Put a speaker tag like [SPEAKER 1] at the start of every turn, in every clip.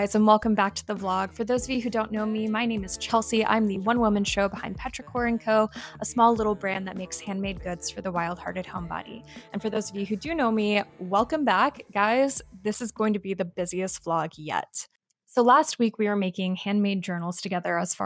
[SPEAKER 1] guys, and welcome back to the vlog. For those of you who don't know me, my name is Chelsea. I'm the one-woman show behind Petrichor & Co., a small little brand that makes handmade goods for the wild-hearted homebody. And for those of you who do know me, welcome back. Guys, this is going to be the busiest vlog yet. So last week we were making handmade journals together as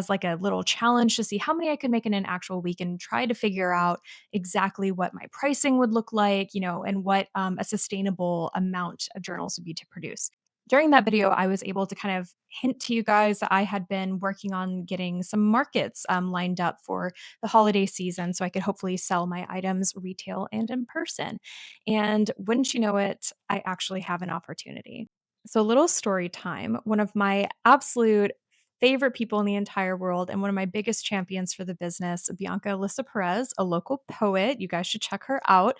[SPEAKER 1] like a little challenge to see how many I could make in an actual week and try to figure out exactly what my pricing would look like, and what a sustainable amount of journals would be to produce. During that video, I was able to kind of hint to you guys that I had been working on getting some markets lined up for the holiday season so I could hopefully sell my items retail and in person. And wouldn't you know it, I actually have an opportunity. So, a little story time. One of my absolute favorite people in the entire world and one of my biggest champions for the business, Bianca Alyssa Perez, a local poet, you guys should check her out,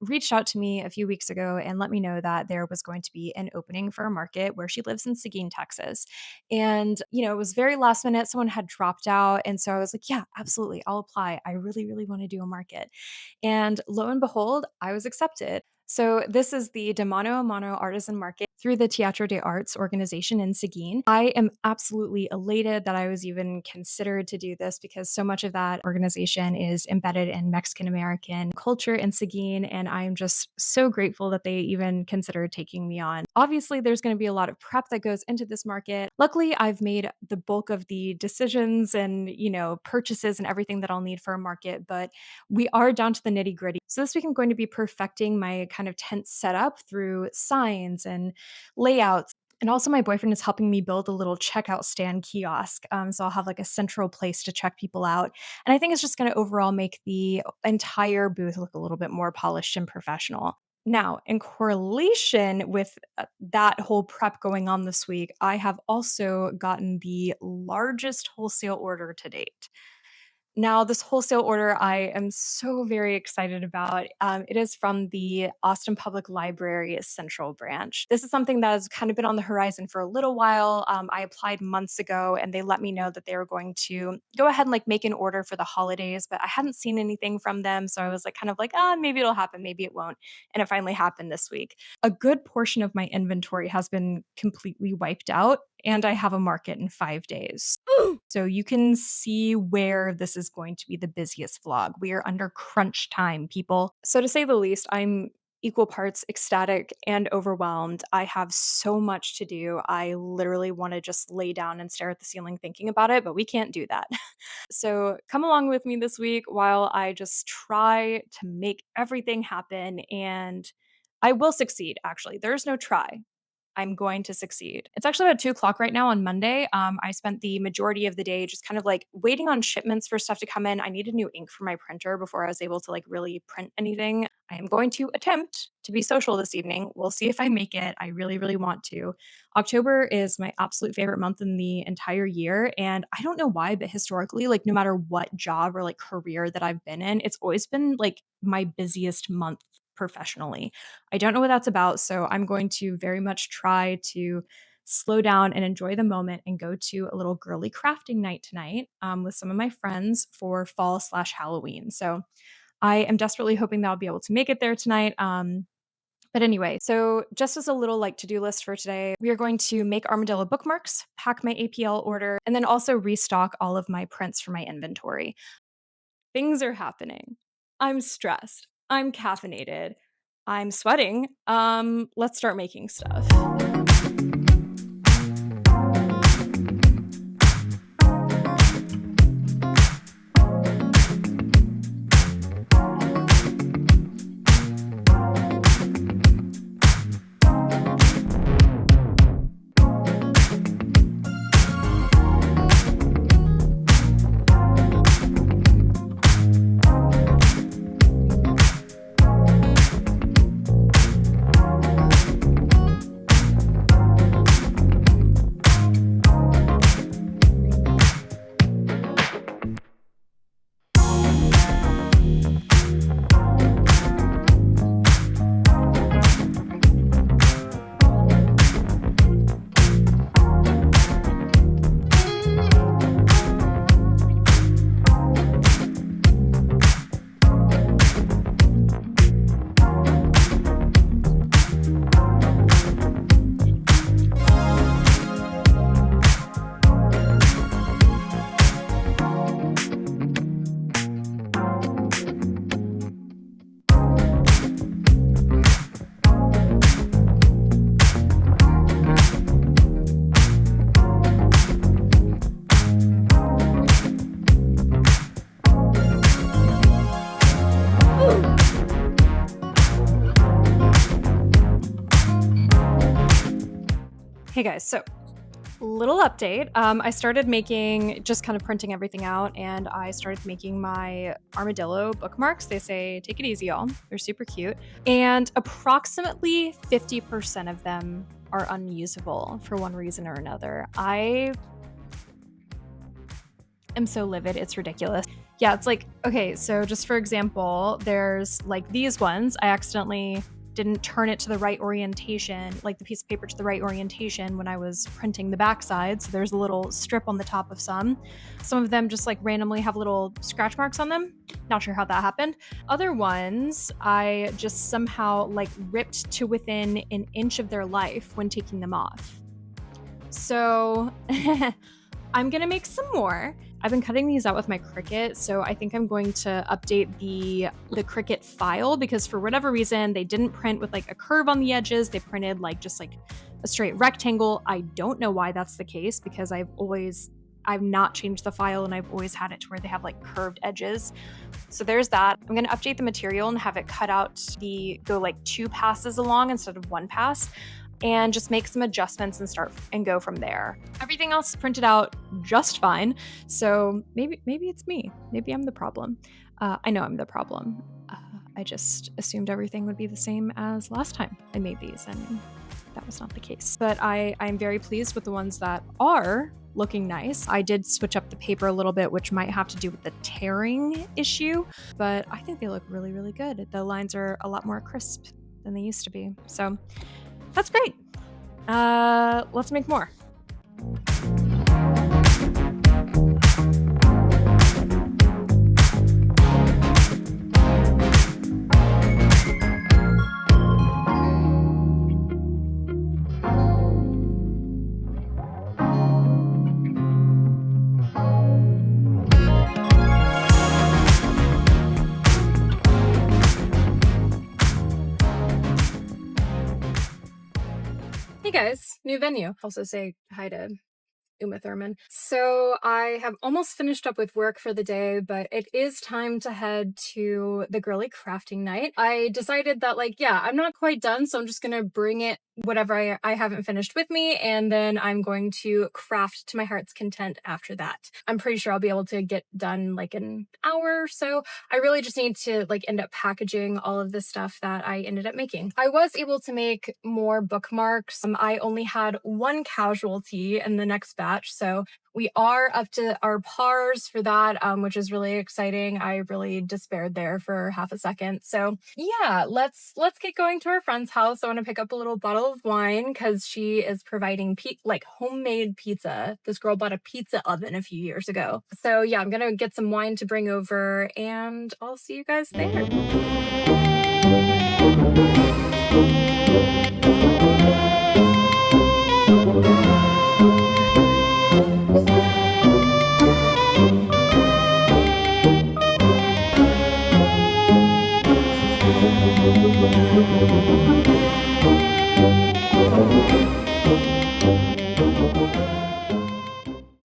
[SPEAKER 1] reached out to me a few weeks ago and let me know that there was going to be an opening for a market where she lives in Seguin, Texas. And, it was very last minute. Someone had dropped out. And so I was like, yeah, absolutely. I'll apply. I really, really want to do a market. And lo and behold, I was accepted. So this is the De Mano a Mano Artisan Market through the Teatro de Arts organization in Seguin. I am absolutely elated that I was even considered to do this because so much of that organization is embedded in Mexican American culture in Seguin, and I'm just so grateful that they even considered taking me on. Obviously, there's going to be a lot of prep that goes into this market. Luckily, I've made the bulk of the decisions and, purchases and everything that I'll need for a market, but we are down to the nitty gritty. So this week I'm going to be perfecting my kind of tent setup through signs and layouts. And also my boyfriend is helping me build a little checkout stand kiosk. So I'll have like a central place to check people out. And I think it's just going to overall make the entire booth look a little bit more polished and professional. Now, in correlation with that whole prep going on this week, I have also gotten the largest wholesale order to date. Now, this wholesale order I am so very excited about. It is from the Austin Public Library Central Branch. This is something that has kind of been on the horizon for a little while. I applied months ago and they let me know that they were going to go ahead and like make an order for the holidays, but I hadn't seen anything from them. So I was like, kind of like, maybe it'll happen, maybe it won't. And it finally happened this week. A good portion of my inventory has been completely wiped out, and I have a market in 5 days. So you can see where this is going to be the busiest vlog. We are under crunch time, people. So to say the least, I'm equal parts ecstatic and overwhelmed. I have so much to do. I literally want to just lay down and stare at the ceiling thinking about it, but we can't do that. So come along with me this week while I just try to make everything happen, and I will succeed, actually. There's no try. I'm going to succeed. It's actually about 2 o'clock right now on Monday. I spent the majority of the day just kind of like waiting on shipments for stuff to come in. I needed new ink for my printer before I was able to like really print anything. I am going to attempt to be social this evening. We'll see if I make it. I really, really want to. October is my absolute favorite month in the entire year. And I don't know why, but historically, like no matter what job or like career that I've been in, it's always been like my busiest month professionally. I don't know what that's about, so I'm going to very much try to slow down and enjoy the moment and go to a little girly crafting night tonight with some of my friends for fall/Halloween. So I am desperately hoping that I'll be able to make it there tonight. But anyway, so just as a little like to-do list for today, we are going to make armadillo bookmarks, pack my APL order, and then also restock all of my prints for my inventory. Things are happening. I'm stressed. I'm caffeinated. I'm sweating. Let's start making stuff. Hey guys, so little update. I started making, just kind of printing everything out, and I started making my armadillo bookmarks. They say, take it easy, y'all. They're super cute. And approximately 50% of them are unusable for one reason or another. I am so livid. It's ridiculous. Yeah, it's like, okay, so just for example, there's like these ones. I accidentally didn't turn it to the right orientation, like the piece of paper to the right orientation when I was printing the backside. So there's a little strip on the top of some. Some of them just like randomly have little scratch marks on them. Not sure how that happened. Other ones, I just somehow like ripped to within an inch of their life when taking them off. So I'm gonna make some more. I've been cutting these out with my Cricut, so I think I'm going to update the Cricut file because for whatever reason they didn't print with like a curve on the edges. They printed like just like a straight rectangle. I don't know why that's the case because I've not changed the file and I've always had it to where they have like curved edges. So there's that. I'm gonna update the material and have it cut out go like 2 passes along instead of 1 pass, and just make some adjustments and go from there. Everything else printed out just fine. So maybe it's me. Maybe I'm the problem. I know I'm the problem. I just assumed everything would be the same as last time I made these, and that was not the case. But I'm very pleased with the ones that are looking nice. I did switch up the paper a little bit, which might have to do with the tearing issue, but I think they look really, really good. The lines are a lot more crisp than they used to be. So that's great. Let's make more. Hey guys, new venue. Also say hi to Uma Thurman. So I have almost finished up with work for the day, but it is time to head to the girly crafting night. I decided that I'm not quite done, so I'm just gonna bring it whatever I haven't finished with me, and then I'm going to craft to my heart's content after that. I'm pretty sure I'll be able to get done like an hour or so. I really just need to end up packaging all of the stuff that I ended up making. I was able to make more bookmarks. I only had 1 casualty in the next batch, so we are up to our pars for that, which is really exciting. I really despaired there for half a second. So yeah, let's get going to our friend's house. I want to pick up a little bottle of wine because she is providing homemade pizza. This girl bought a pizza oven a few years ago. So yeah, I'm gonna get some wine to bring over, and I'll see you guys there.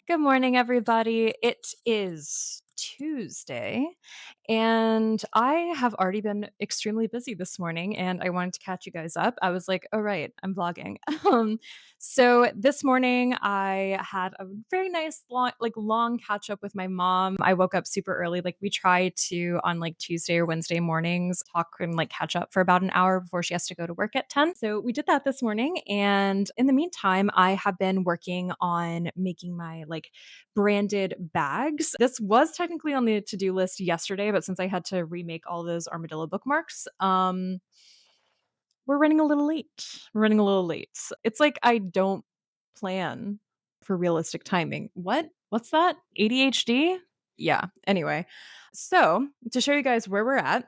[SPEAKER 1] Good morning, everybody. It is Tuesday, and I have already been extremely busy this morning, and I wanted to catch you guys up. I was like, oh, right, I'm vlogging. So this morning I had a very nice long catch up with my mom. I woke up super early. Like we try to on Tuesday or Wednesday mornings talk and catch up for about an hour before she has to go to work at 10. So we did that this morning. And in the meantime, I have been working on making my branded bags. This was technically on the to-do list yesterday, but since I had to remake all those armadillo bookmarks, we're running a little late. We're running a little late. It's like I don't plan for realistic timing. What's that? ADHD? Yeah. Anyway, so to show you guys where we're at,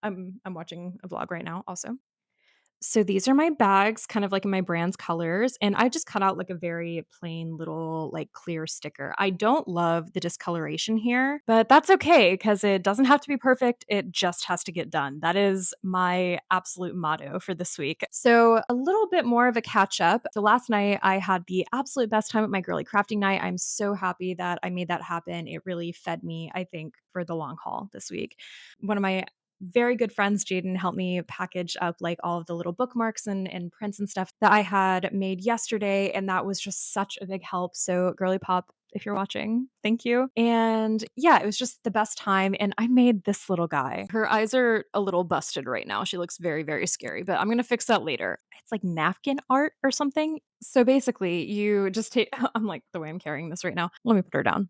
[SPEAKER 1] I'm watching a vlog right now also. So these are my bags, kind of in my brand's colors, and I just cut out a very plain little clear sticker. I don't love the discoloration here, but that's okay because it doesn't have to be perfect. It just has to get done. That is my absolute motto for this week. So a little bit more of a catch up. So last night I had the absolute best time at my girly crafting night. I'm so happy that I made that happen. It really fed me, I think, for the long haul this week. One of my very good friends, Jaden, helped me package up like all of the little bookmarks and prints and stuff that I had made yesterday. And that was just such a big help. So, Girly Pop, if you're watching, thank you. And yeah, it was just the best time. And I made this little guy. Her eyes are a little busted right now. She looks very, very scary, but I'm going to fix that later. It's like napkin art or something. So basically, you just take, I'm like, the way I'm carrying this right now. Let me put her down.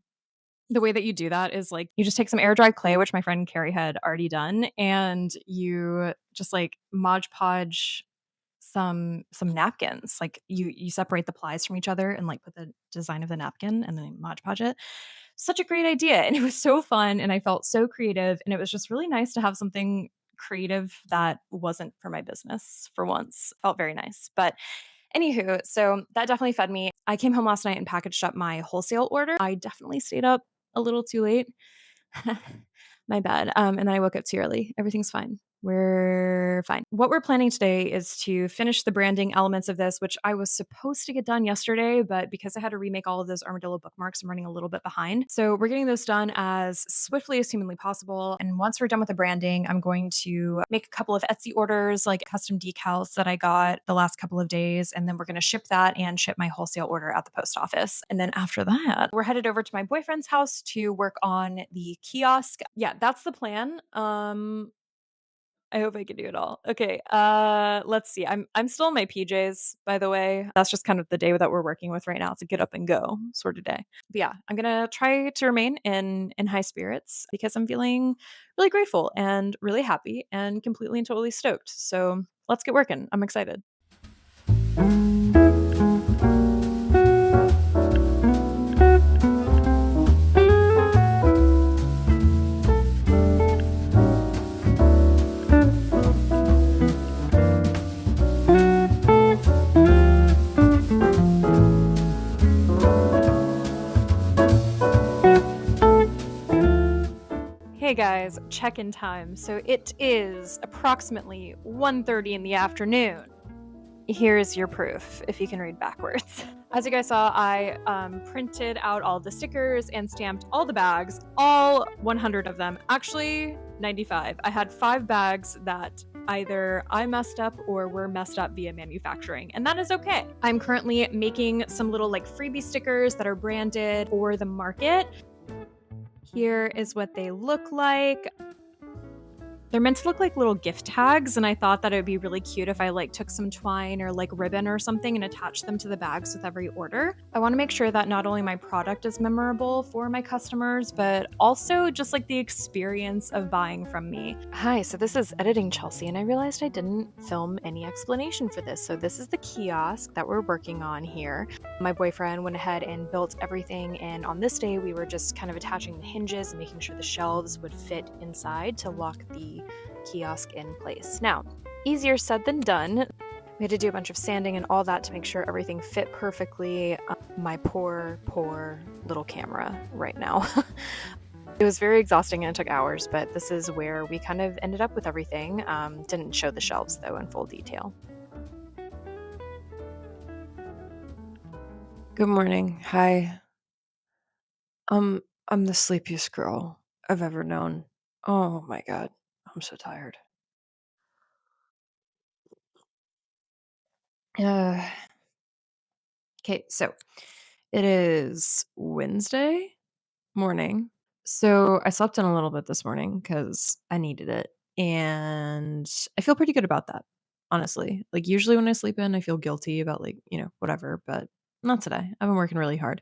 [SPEAKER 1] The way that you do that is like you just take some air dry clay, which my friend Carrie had already done, and you just like Mod Podge some napkins. Like you separate the plies from each other and like put the design of the napkin and then Mod Podge it. Such a great idea. And it was so fun and I felt so creative. And it was just really nice to have something creative that wasn't for my business for once. Felt very nice. But anywho, so that definitely fed me. I came home last night and packaged up my wholesale order. I definitely stayed up a little too late. My bad. And then I woke up too early. Everything's fine. We're fine. What we're planning today is to finish the branding elements of this, which I was supposed to get done yesterday, but because I had to remake all of those armadillo bookmarks, I'm running a little bit behind. So we're getting those done as swiftly as humanly possible. And once we're done with the branding, I'm going to make a couple of Etsy orders, like custom decals that I got the last couple of days. And then we're going to ship that and ship my wholesale order at the post office. And then after that, we're headed over to my boyfriend's house to work on the kiosk. Yeah, that's the plan. I hope I can do it all. Okay. Let's see. I'm still in my PJs, by the way. That's just kind of the day that we're working with right now. It's a get up and go sort of day. But yeah, I'm gonna try to remain in high spirits because I'm feeling really grateful and really happy and completely and totally stoked. So let's get working. I'm excited. Hey guys, check-in time. So it is approximately 1:30 in the afternoon. Here's your proof, if you can read backwards. As you guys saw, I printed out all the stickers and stamped all the bags, all 100 of them. Actually, 95. I had 5 bags that either I messed up or were messed up via manufacturing, and that is okay. I'm currently making some little like freebie stickers that are branded for the market. Here is what they look like. They're meant to look like little gift tags, and I thought that it would be really cute if I like took some twine or like ribbon or something and attached them to the bags with every order. I want to make sure that not only my product is memorable for my customers, but also just like the experience of buying from me. Hi, so this is Editing Chelsea, and I realized I didn't film any explanation for this. So this is the kiosk that we're working on here. My boyfriend went ahead and built everything, and on this day we were just kind of attaching the hinges and making sure the shelves would fit inside to lock the kiosk in place. Now, easier said than done. We had to do a bunch of sanding and all that to make sure everything fit perfectly. My poor little camera right now. It was very exhausting and it took hours, but this is where we kind of ended up with everything. Didn't show the shelves though in full detail.
[SPEAKER 2] Good morning. Hi. I'm the sleepiest girl I've ever known. Oh my god. I'm so tired. Uh, okay, so it is Wednesday morning. So I slept in a little bit this morning because I needed it. And I feel pretty good about that, honestly. Like, usually when I sleep in, I feel guilty about, like, whatever, but not today. I've been working really hard.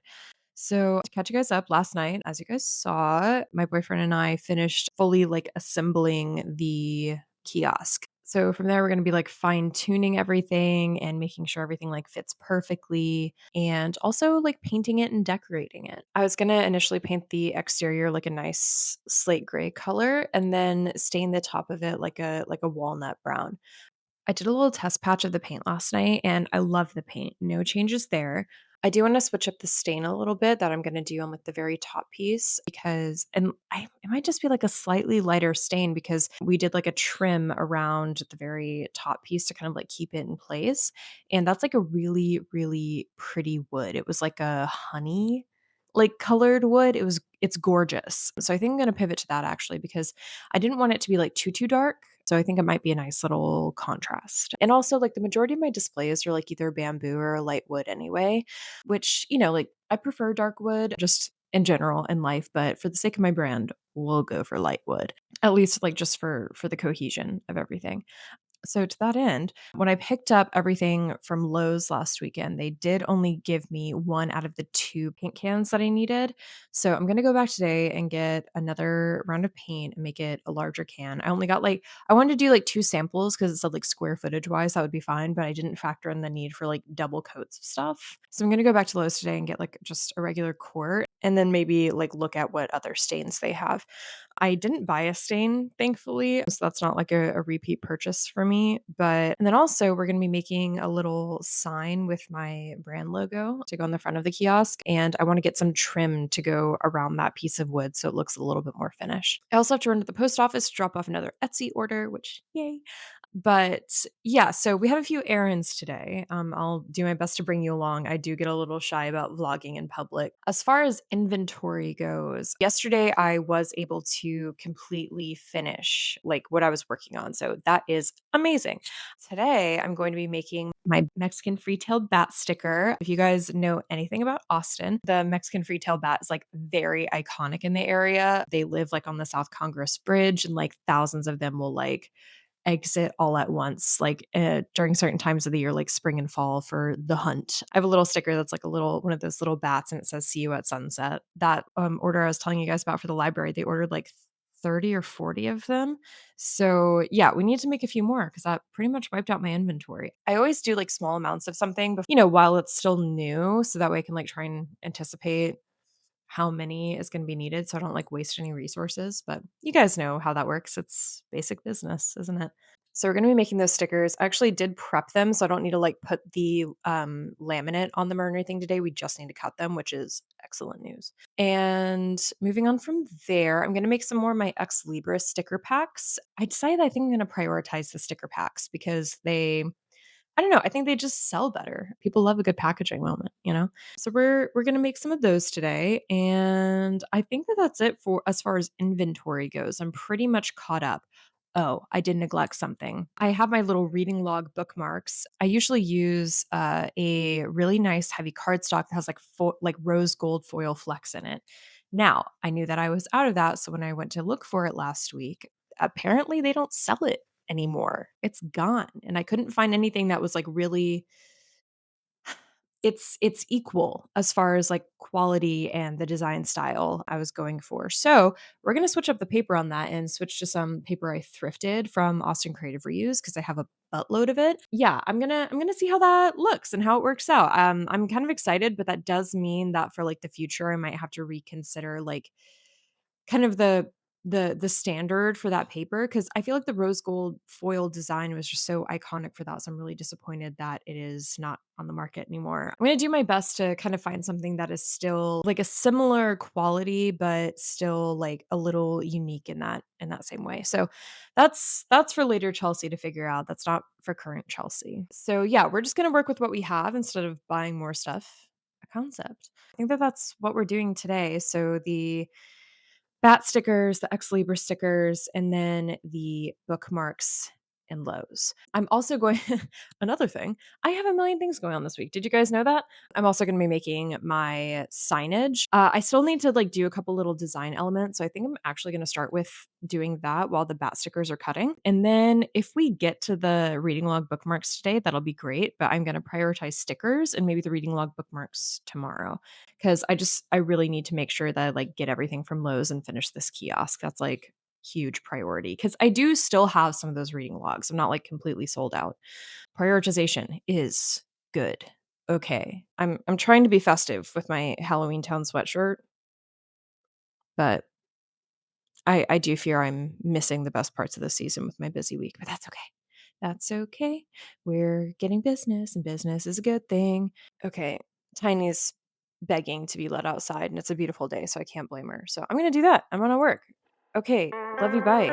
[SPEAKER 2] So, to catch you guys up, last night, as you guys saw, my boyfriend and I finished fully like assembling the kiosk. So, from there, we're going to be like fine tuning everything and making sure everything like fits perfectly and also like painting it and decorating it. I was going to initially paint the exterior like a nice slate gray color and then stain the top of it like a walnut brown. I did a little test patch of the paint last night and I love the paint. No changes there. I do want to switch up the stain a little bit that I'm going to do on like the very top piece because it might just be like a slightly lighter stain because we did like a trim around the very top piece to kind of like keep it in place. And that's like a really, really pretty wood. It was like a honey like colored wood. It's gorgeous. So I think I'm going to pivot to that actually because I didn't want it to be like too dark. So I think it might be a nice little contrast. And also like the majority of my displays are like either bamboo or light wood anyway, which, like I prefer dark wood just in general in life, but for the sake of my brand, we'll go for light wood. At least like just for the cohesion of everything. So to that end, when I picked up everything from Lowe's last weekend, they did only give me one out of the two paint cans that I needed. So I'm going to go back today and get another round of paint and make it a larger can. I only got I wanted to do like two samples because it said like square footage wise, that would be fine, but I didn't factor in the need for like double coats of stuff. So I'm going to go back to Lowe's today and get like just a regular quart and then maybe like look at what other stains they have. I didn't buy a stain, thankfully. So that's not like a repeat purchase for me. And then also, we're going to be making a little sign with my brand logo to go on the front of the kiosk. And I want to get some trim to go around that piece of wood so it looks a little bit more finished. I also have to run to the post office to drop off another Etsy order, which, yay. But yeah, so we have a few errands today. I'll do my best to bring you along. I do get a little shy about vlogging in public. As far as inventory goes, yesterday I was able to completely finish like what I was working on. So that is amazing. Today I'm going to be making my Mexican free-tailed bat sticker. If you guys know anything about Austin, the Mexican free-tailed bat is like very iconic in the area. They live like on the South Congress Bridge and like thousands of them will like exit all at once, like during certain times of the year, like spring and fall for the hunt. I have a little sticker that's like a little one of those little bats, and it says "See you at sunset." That order I was telling you guys about for the library, they ordered like 30 or 40 of them. So yeah, we need to make a few more because that pretty much wiped out my inventory. I always do like small amounts of something, but while it's still new, so that way I can like try and anticipate how many is going to be needed so I don't like waste any resources. But you guys know how that works. It's basic business, isn't it? So we're going to be making those stickers. I actually did prep them, so I don't need to like put the laminate on them or anything today. We just need to cut them, which is excellent news. And moving on from there, I'm going to make some more of my Ex Libris sticker packs. I decided I think I'm going to prioritize the sticker packs because I don't know. I think they just sell better. People love a good packaging moment. So we're gonna make some of those today, and I think that's it for as far as inventory goes. I'm pretty much caught up. Oh, I did neglect something. I have my little reading log bookmarks. I usually use a really nice heavy cardstock that has like rose gold foil flecks in it. Now I knew that I was out of that, so when I went to look for it last week, apparently they don't sell it anymore. It's gone. And I couldn't find anything that was like really it's equal as far as like quality and the design style I was going for. So we're gonna switch up the paper on that and switch to some paper I thrifted from Austin Creative Reuse because I have a buttload of it. Yeah, I'm gonna see how that looks and how it works out. I'm kind of excited, but that does mean that for like the future, I might have to reconsider like kind of the standard for that paper because I feel like the rose gold foil design was just so iconic for that. So I'm really disappointed that it is not on the market anymore. I'm going to do my best to kind of find something that is still like a similar quality but still like a little unique in that same way. So that's for later Chelsea to figure out. That's not for current Chelsea. So yeah, we're just going to work with what we have instead of buying more stuff. A concept. I think that's what we're doing today. So the bat stickers, the Ex Libris stickers, and then the bookmarks and Lowe's. I'm also going another thing. I have a million things going on this week. Did you guys know that? I'm also going to be making my signage. I still need to like do a couple little design elements. So I think I'm actually going to start with doing that while the bat stickers are cutting. And then if we get to the reading log bookmarks today, that'll be great. But I'm going to prioritize stickers and maybe the reading log bookmarks tomorrow because I really need to make sure that I like get everything from Lowe's and finish this kiosk. That's like huge priority because I do still have some of those reading logs. I'm not like completely sold out. Prioritization is good. Okay. I'm trying to be festive with my Halloween Town sweatshirt, but I do fear I'm missing the best parts of the season with my busy week, but that's okay. That's okay. We're getting business, and business is a good thing. Okay. Tiny's begging to be let outside, and it's a beautiful day, so I can't blame her. So I'm going to do that. I'm going to work. Okay. Love you. Bye.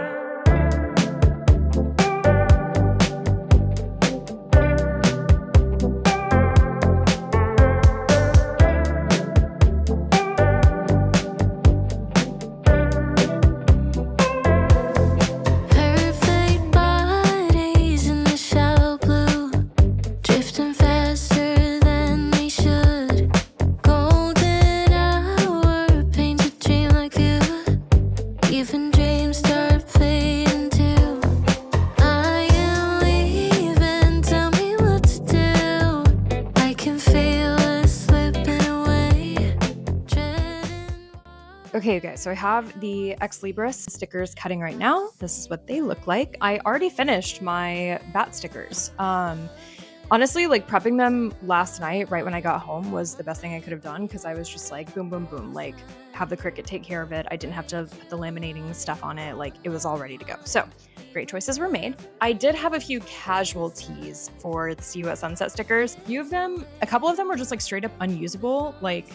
[SPEAKER 1] Okay, you guys, so I have the Ex Libris stickers cutting right now. This is what they look like. I already finished my bat stickers. Honestly, like prepping them last night, right when I got home, was the best thing I could have done because I was just like, boom, boom, boom, like have the Cricut take care of it. I didn't have to put the laminating stuff on it. Like it was all ready to go. So great choices were made. I did have a few casualties for the See You at Sunset stickers. A couple of them were just like straight up unusable. Like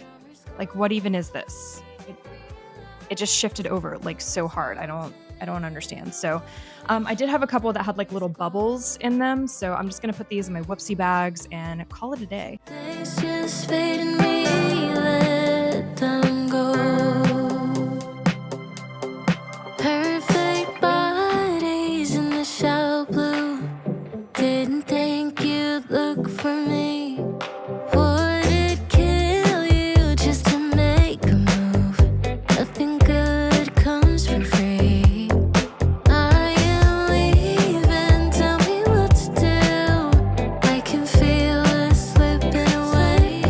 [SPEAKER 1] what even is this? It just shifted over like so hard. I don't understand. So I did have a couple that had like little bubbles in them. So I'm just going to put these in my whoopsie bags and call it a day.
[SPEAKER 3] Days just fade and we let them go. Perfect bodies in the shallow blue. Didn't think you'd look for me. Would it kill you just to make a move? Nothing good comes for free. I am leaving, tell me what to do. I can feel it slipping away.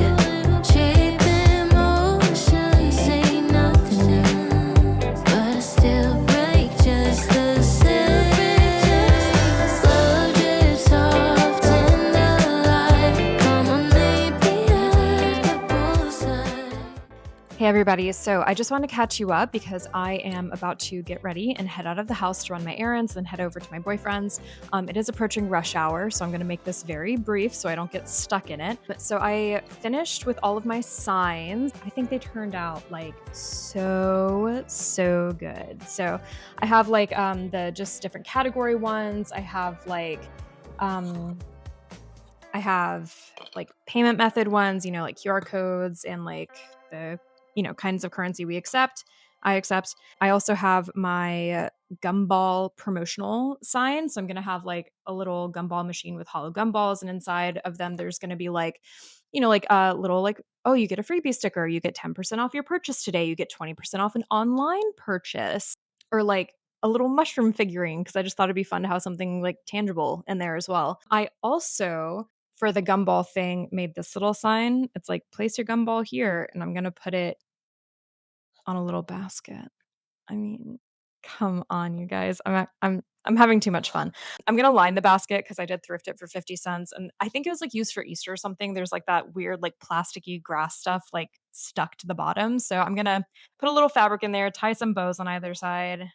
[SPEAKER 3] Cheap emotions say nothing new, but I still break just the same. Slow drip soft in the light. Come on, meet me at the poolside.
[SPEAKER 1] Hey everybody, so I just want to catch you up because I am about to get ready and head out of the house to run my errands, then head over to my boyfriend's. It is approaching rush hour, so I'm going to make this very brief so I don't get stuck in it. But so I finished with all of my signs. I think they turned out like so good. So I have like the just different category ones. I have like payment method ones, like QR codes and like the kinds of currency we accept. I accept. I also have my gumball promotional sign. So I'm going to have like a little gumball machine with hollow gumballs. And inside of them, there's going to be like, like a little like, oh, you get a freebie sticker. You get 10% off your purchase today. You get 20% off an online purchase, or like a little mushroom figurine, because I just thought it'd be fun to have something like tangible in there as well. I also, for the gumball thing, made this little sign. It's like, place your gumball here, and I'm going to put it on a little basket. I mean, come on, you guys. I'm having too much fun. I'm gonna line the basket because I did thrift it for 50 cents. And I think it was like used for Easter or something. There's like that weird, like plasticky grass stuff like stuck to the bottom. So I'm gonna put a little fabric in there, tie some bows on either side.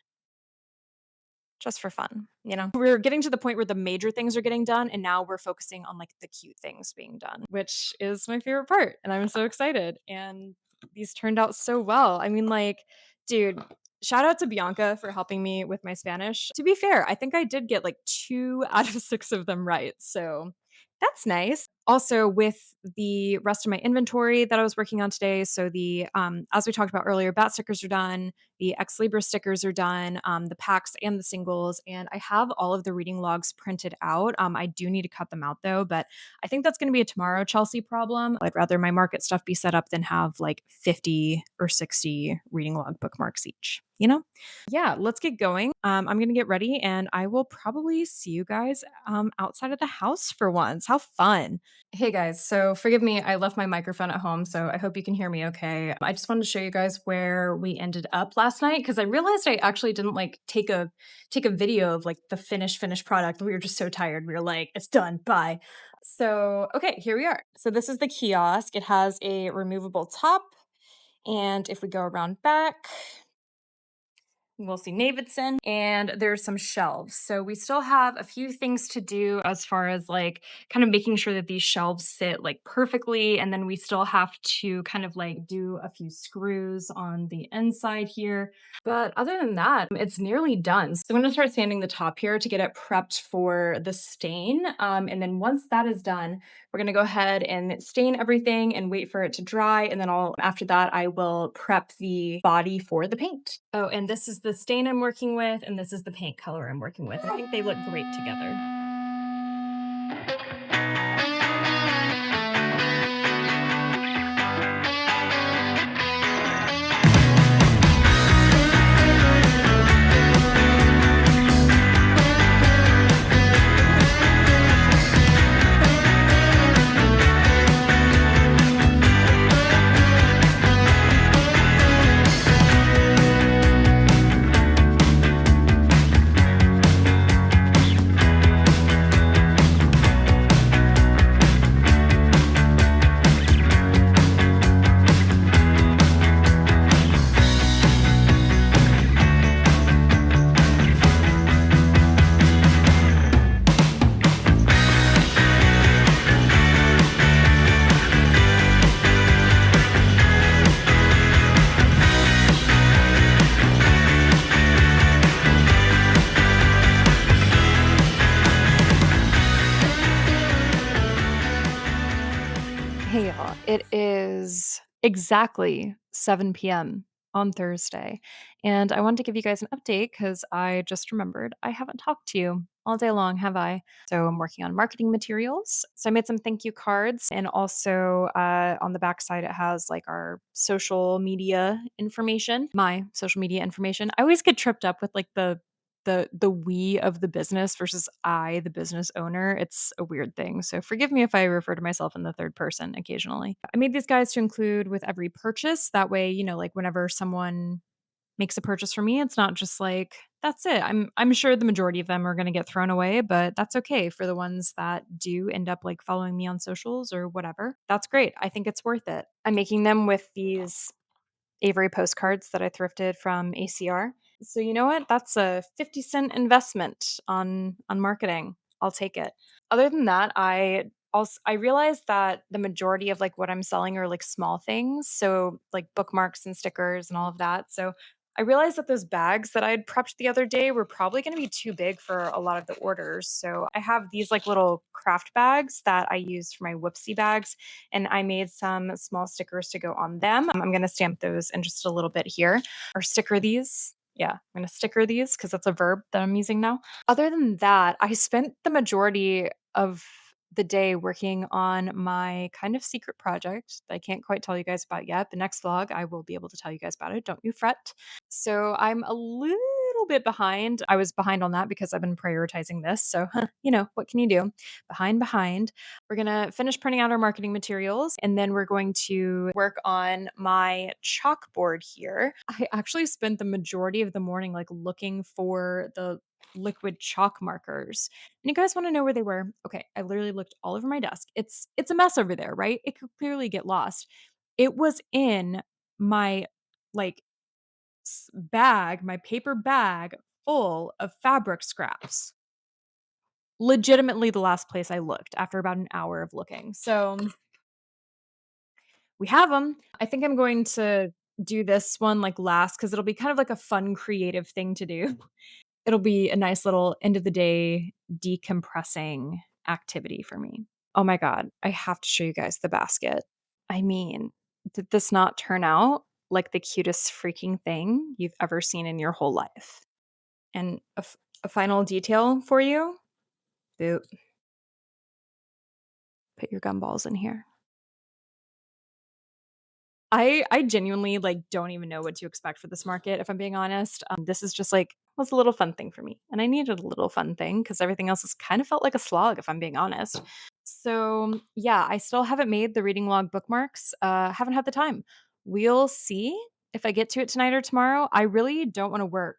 [SPEAKER 1] Just for fun, We're getting to the point where the major things are getting done, and now we're focusing on like the cute things being done, which is my favorite part. And I'm so excited. And these turned out so well. I mean, like, dude, shout out to Bianca for helping me with my Spanish. To be fair, I think I did get like 2 out of 6 of them right. So that's nice. Also, with the rest of my inventory that I was working on today, so the as we talked about earlier, bat stickers are done, the Ex Libris stickers are done, the packs and the singles, and I have all of the reading logs printed out. I do need to cut them out though, but I think that's going to be a tomorrow Chelsea problem. I'd rather my market stuff be set up than have like 50 or 60 reading log bookmarks each. Yeah, let's get going. I'm going to get ready and I will probably see you guys outside of the house for once. How fun. Hey guys, so forgive me, I left my microphone at home, so I hope you can hear me okay. I just wanted to show you guys where we ended up last night because I realized I actually didn't like take a video of like the finished product. We were just so tired. We were like, it's done, bye. So, okay, here we are. So this is the kiosk. It has a removable top, and if we go around back, we'll see Davidson, and there's some shelves. So we still have a few things to do as far as like kind of making sure that these shelves sit like perfectly. And then we still have to kind of like do a few screws on the inside here. But other than that, it's nearly done. So I'm going to start sanding the top here to get it prepped for the stain. And then once that is done, we're going to go ahead and stain everything and wait for it to dry. And then after that, I will prep the body for the paint. Oh, and this is the stain I'm working with, and this is the paint color I'm working with. I think they look great together. It is exactly 7 p.m. on Thursday. And I wanted to give you guys an update because I just remembered I haven't talked to you all day long, have I? So I'm working on marketing materials. So I made some thank you cards. And also on the back side, it has like our social media information, my social media information. I always get tripped up with like the we of the business versus I, the business owner. It's a weird thing. So forgive me if I refer to myself in the third person occasionally. I made these guys to include with every purchase. That way, like whenever someone makes a purchase from me, it's not just like that's it. I'm sure the majority of them are going to get thrown away, but that's okay for the ones that do end up like following me on socials or whatever. That's great. I think it's worth it. I'm making them with these Avery postcards that I thrifted from ACR. So you know what? That's a 50-cent investment on marketing. I'll take it. Other than that, I realized that the majority of like what I'm selling are like small things, so like bookmarks and stickers and all of that. So I realized that those bags that I had prepped the other day were probably going to be too big for a lot of the orders. So I have these like little craft bags that I use for my whoopsie bags, and I made some small stickers to go on them. I'm going to stamp those in just a little bit here, or sticker these. Yeah, I'm going to sticker these because that's a verb that I'm using now. Other than that, I spent the majority of the day working on my kind of secret project that I can't quite tell you guys about yet. The next vlog, I will be able to tell you guys about it. Don't you fret. So I'm a little bit behind. I was behind on that because I've been prioritizing this. So, what can you do? Behind. We're going to finish printing out our marketing materials, and then we're going to work on my chalkboard here. I actually spent the majority of the morning like looking for the liquid chalk markers. And you guys want to know where they were? Okay, I literally looked all over my desk. It's a mess over there, right? It could clearly get lost. It was in my like bag, my paper bag full of fabric scraps. Legitimately the last place I looked after about an hour of looking. So we have them. I think I'm going to do this one like last because it'll be kind of like a fun, creative thing to do. It'll be a nice little end of the day decompressing activity for me. Oh my God, I have to show you guys the basket. I mean, did this not turn out like the cutest freaking thing you've ever seen in your whole life? And a final detail for you. Boop. Put your gumballs in here. I genuinely like don't even know what to expect for this market if I'm being honest. This is just like was a little fun thing for me, and I needed a little fun thing because everything else has kind of felt like a slog if I'm being honest. So yeah, I still haven't made the reading log bookmarks. Haven't had the time. We'll see if I get to it tonight or tomorrow. I really don't want to work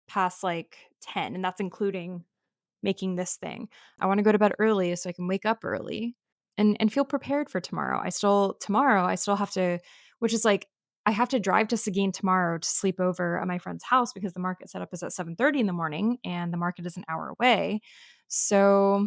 [SPEAKER 1] past like 10, and that's including making this thing. I want to go to bed early so I can wake up early and feel prepared for tomorrow. I still have to, which is like I have to drive to Seguin tomorrow to sleep over at my friend's house because the market setup is at 7:30 in the morning and the market is an hour away. So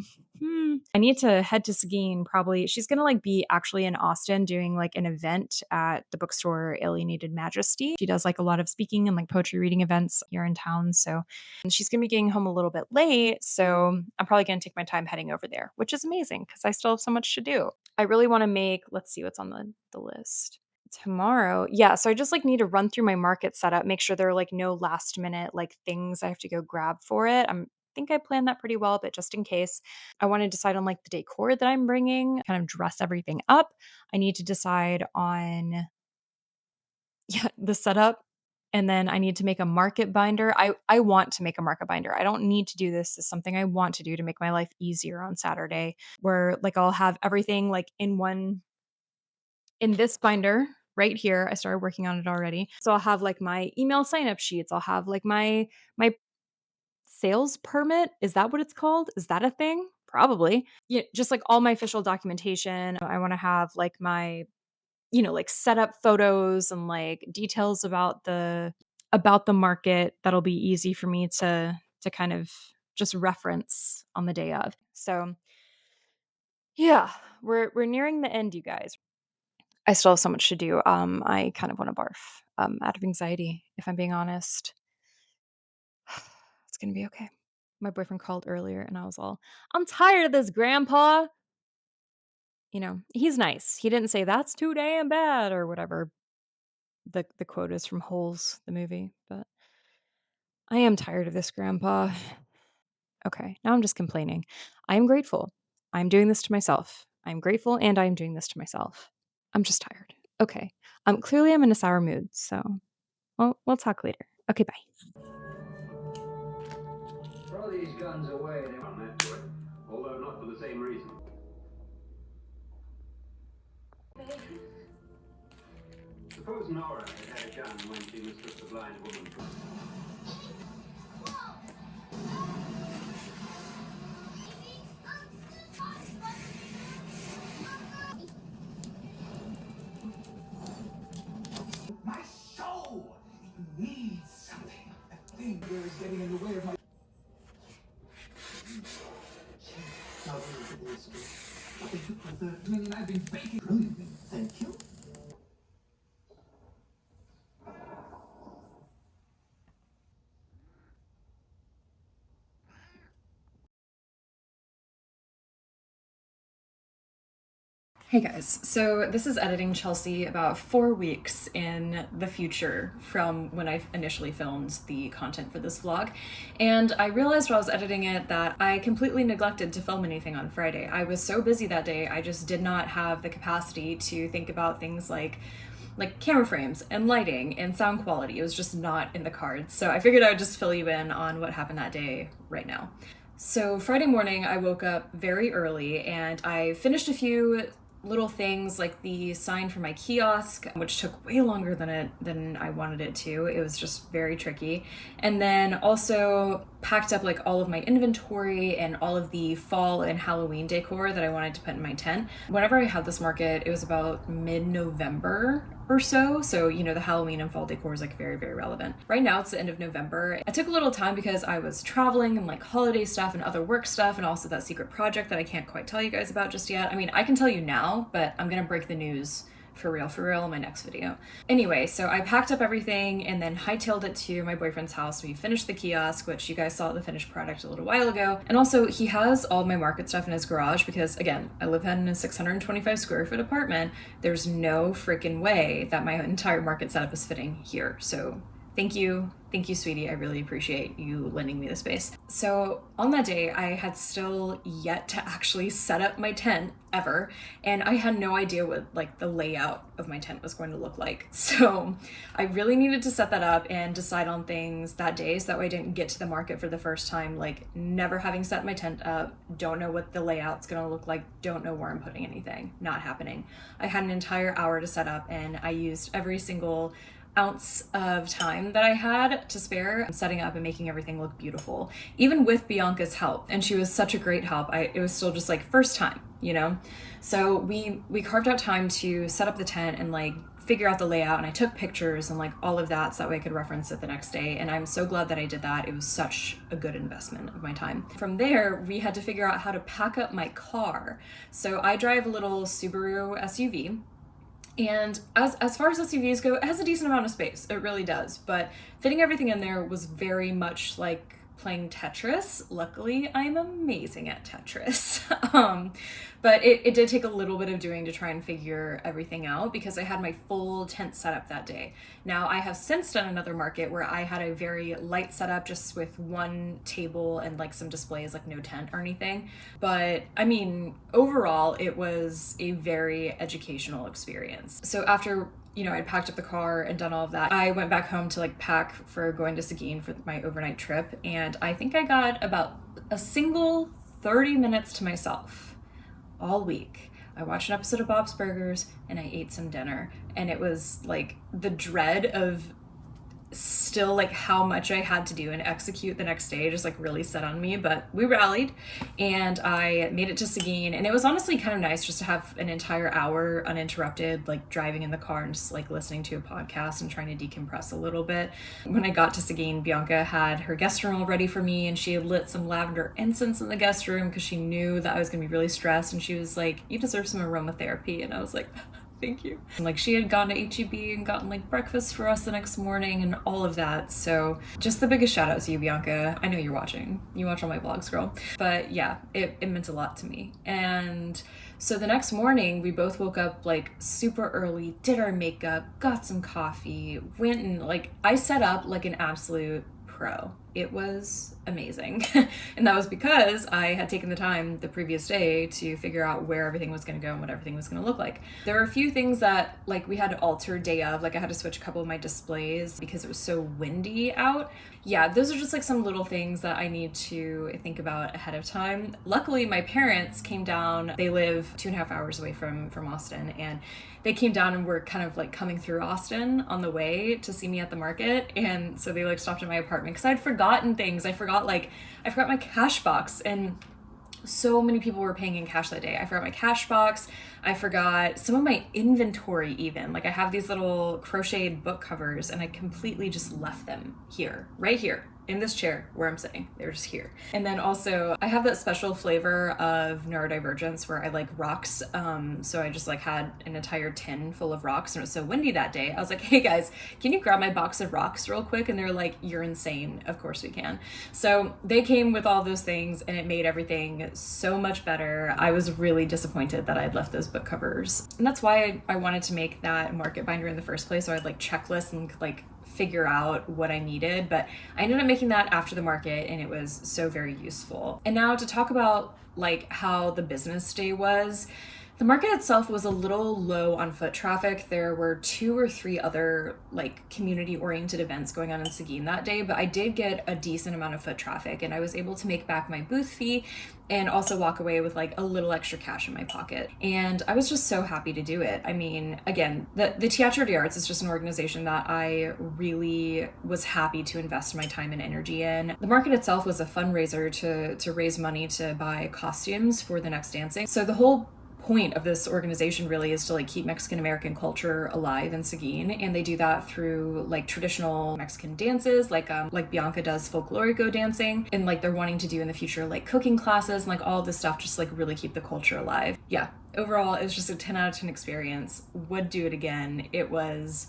[SPEAKER 1] I need to head to Seguin probably. She's gonna like be actually in Austin doing like an event at the bookstore Alienated Majesty. She does like a lot of speaking and like poetry reading events here in town. So and she's going to be getting home a little bit late. So I'm probably going to take my time heading over there, which is amazing because I still have so much to do. I really want to make, let's see what's on the list. Tomorrow. Yeah. So I just like need to run through my market setup, make sure there are like no last minute like things I have to go grab for it. Think I planned that pretty well, but just in case, I want to decide on like the decor that I'm bringing, kind of dress everything up. I need to decide on the setup, and then I need to make a market binder. I want to make a market binder. I don't need to do this. It's something I want to do to make my life easier on Saturday, where like I'll have everything like in this binder right here. I started working on it already. So I'll have like my email sign up sheets. I'll have like my sales permit. Is that what it's called? Is that a thing? Probably. Yeah, just like all my official documentation. I want to have like my like set up photos and like details about the market that'll be easy for me to kind of just reference on the day of. So yeah, we're nearing the end, you guys. I still have so much to do. I kind of want to barf out of anxiety, if I'm being honest. It's gonna be okay. My boyfriend called earlier and I was all, I'm tired of this, grandpa. he's nice. He didn't say that's too damn bad or whatever the quote is from Holes, the movie, but I am tired of this, Grandpa. Okay, now I'm just complaining. I am grateful. I'm doing this to myself. I'm grateful and I'm doing this to myself. I'm just tired. Okay. Clearly I'm in a sour mood, so we'll talk later. Okay, bye.
[SPEAKER 4] Throw these guns away. They're on that to it, although not for the same reason. Suppose Nora had a gun when she mistook the blind woman for...
[SPEAKER 5] My soul needs something. That thing there is getting in the way of my... Now, I've been took for 30 million. I've been baking brilliantly. Thank you.
[SPEAKER 2] Hey guys, so this is editing Chelsea about 4 weeks in the future from when I initially filmed the content for this vlog, and I realized while I was editing it that I completely neglected to film anything on Friday. I was so busy that day, I just did not have the capacity to think about things like camera frames and lighting and sound quality. It was just not in the cards, so I figured I would just fill you in on what happened that day right now. So Friday morning I woke up very early and I finished a few little things like the sign for my kiosk, which took way longer than I wanted it to. It was just very tricky. And then also packed up like all of my inventory and all of the fall and Halloween decor that I wanted to put in my tent. Whenever I had this market, it was about mid-November or so. So, the Halloween and fall decor is like very, very relevant. Right now it's the end of November. I took a little time because I was traveling and like holiday stuff and other work stuff and also that secret project that I can't quite tell you guys about just yet. I mean, I can tell you now, but I'm gonna break the news for real in my next video. Anyway, so I packed up everything and then hightailed it to my boyfriend's house. We finished the kiosk, which you guys saw the finished product a little while ago. And also he has all my market stuff in his garage because again, I live in a 625 square foot apartment. There's no freaking way that my entire market setup is fitting here. So thank you, sweetie. I really appreciate you lending me the space. So on that day, I had still yet to actually set up my tent ever, and I had no idea what like the layout of my tent was going to look like. So I really needed to set that up and decide on things that day so that way I didn't get to the market for the first time, like never having set my tent up, don't know what the layout's gonna look like, don't know where I'm putting anything, not happening. I had an entire hour to set up and I used every single ounce of time that I had to spare setting up and making everything look beautiful, even with Bianca's help. And she was such a great help. It was still just like first time, So we carved out time to set up the tent and like figure out the layout, and I took pictures and like all of that so that way I could reference it the next day. And I'm so glad that I did that. It was such a good investment of my time. From there, we had to figure out how to pack up my car. So I drive a little Subaru SUV. And as far as SUVs go, it has a decent amount of space. It really does. But fitting everything in there was very much like playing Tetris. Luckily, I'm amazing at Tetris. But it did take a little bit of doing to try and figure everything out because I had my full tent set up that day. Now, I have since done another market where I had a very light setup just with one table and like some displays, like no tent or anything. But I mean, overall, it was a very educational experience. So after I'd packed up the car and done all of that, I went back home to like pack for going to Seguin for my overnight trip. And I think I got about a single 30 minutes to myself all week. I watched an episode of Bob's Burgers and I ate some dinner. And it was like the dread of still like how much I had to do and execute the next day just like really set on me, but we rallied and I made it to Seguin, and it was honestly kind of nice just to have an entire hour uninterrupted, like driving in the car and just like listening to a podcast and trying to decompress a little bit. When I got to Seguin, Bianca had her guest room all ready for me and she had lit some lavender incense in the guest room because she knew that I was gonna be really stressed, and she was like, "You deserve some aromatherapy," and I was like,
[SPEAKER 1] Thank you. Like, she had gone to HEB and gotten like breakfast for us the next morning and all of that. So just the biggest shout out to you, Bianca. I know you're watching. You watch all my vlogs, girl. But yeah, it meant a lot to me. And so the next morning, we both woke up like super early, did our makeup, got some coffee, went and like, I set up like an absolute pro. It was amazing. And that was because I had taken the time the previous day to figure out where everything was going to go and what everything was going to look like. There were a few things that like we had to alter day of, like I had to switch a couple of my displays because it was so windy out. Yeah, those are just like some little things that I need to think about ahead of time. Luckily, my parents came down. They live 2.5 hours away from Austin, and they came down and were kind of like coming through Austin on the way to see me at the market. And so they like stopped at my apartment because I'd forgotten things. I forgot my cash box, and so many people were paying in cash that day. I forgot my cash box. I forgot some of my inventory even. Like I have these little crocheted book covers and I completely just left them here, right here in this chair where I'm sitting. They're just here. And then also I have that special flavor of neurodivergence where I like rocks. So I just like had an entire tin full of rocks and it was so windy that day. I was like, hey guys, can you grab my box of rocks real quick? And they're like, you're insane. Of course we can. So they came with all those things and it made everything so much better. I was really disappointed that I'd left those book covers. And that's why I wanted to make that market binder in the first place. So I'd like checklist and like figure out what I needed, but I ended up making that after the market and it was so very useful. And now to talk about like how the business day was. The market itself was a little low on foot traffic. There were 2 or 3 other like community-oriented events going on in Seguin that day, but I did get a decent amount of foot traffic and I was able to make back my booth fee and also walk away with like a little extra cash in my pocket. And I was just so happy to do it. I mean, again, the Teatro de Arts is just an organization that I really was happy to invest my time and energy in. The market itself was a fundraiser to raise money to buy costumes for the next dancing. So the whole point of this organization really is to like keep Mexican American culture alive in Seguin, and they do that through like traditional Mexican dances, like Bianca does folklorico dancing, and like they're wanting to do in the future like cooking classes and like all this stuff, just like really keep the culture alive. Yeah, overall it was just a 10 out of 10 experience. Would do it again. It was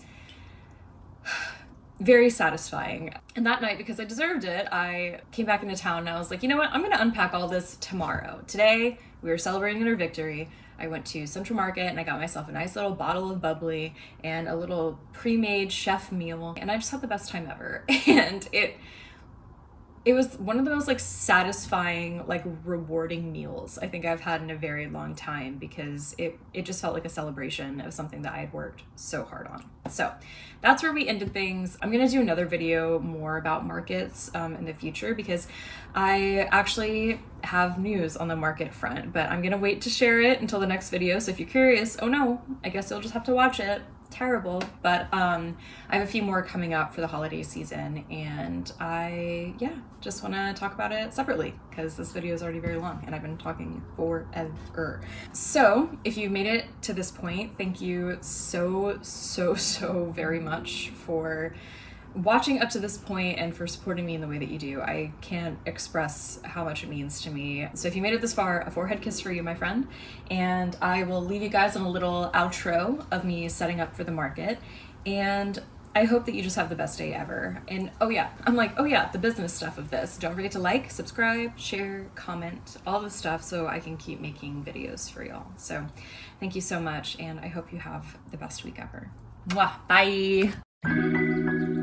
[SPEAKER 1] very satisfying. And that night, because I deserved it, I came back into town and I was like, you know what, I'm gonna unpack all this tomorrow. Today we were celebrating our victory. I went to Central Market and I got myself a nice little bottle of bubbly and a little pre-made chef meal, and I just had the best time ever. And it was one of the most like satisfying, like rewarding meals I think I've had in a very long time, because it just felt like a celebration of something that I had worked so hard on. So that's where we ended things. I'm gonna do another video more about markets in the future, because I actually have news on the market front, but I'm gonna wait to share it until the next video. So if you're curious, oh no, I guess you'll just have to watch it. Terrible, but I have a few more coming up for the holiday season, and I just want to talk about it separately because this video is already very long and I've been talking forever. So if you made it to this point, thank you so very much for watching up to this point and for supporting me in the way that you do. I can't express how much it means to me. So if you made it this far, a forehead kiss for you, my friend. And I will leave you guys on a little outro of me setting up for the market. And I hope that you just have the best day ever. And the business stuff of this. Don't forget to like, subscribe, share, comment, all this stuff so I can keep making videos for y'all. So thank you so much, and I hope you have the best week ever. Mwah, bye.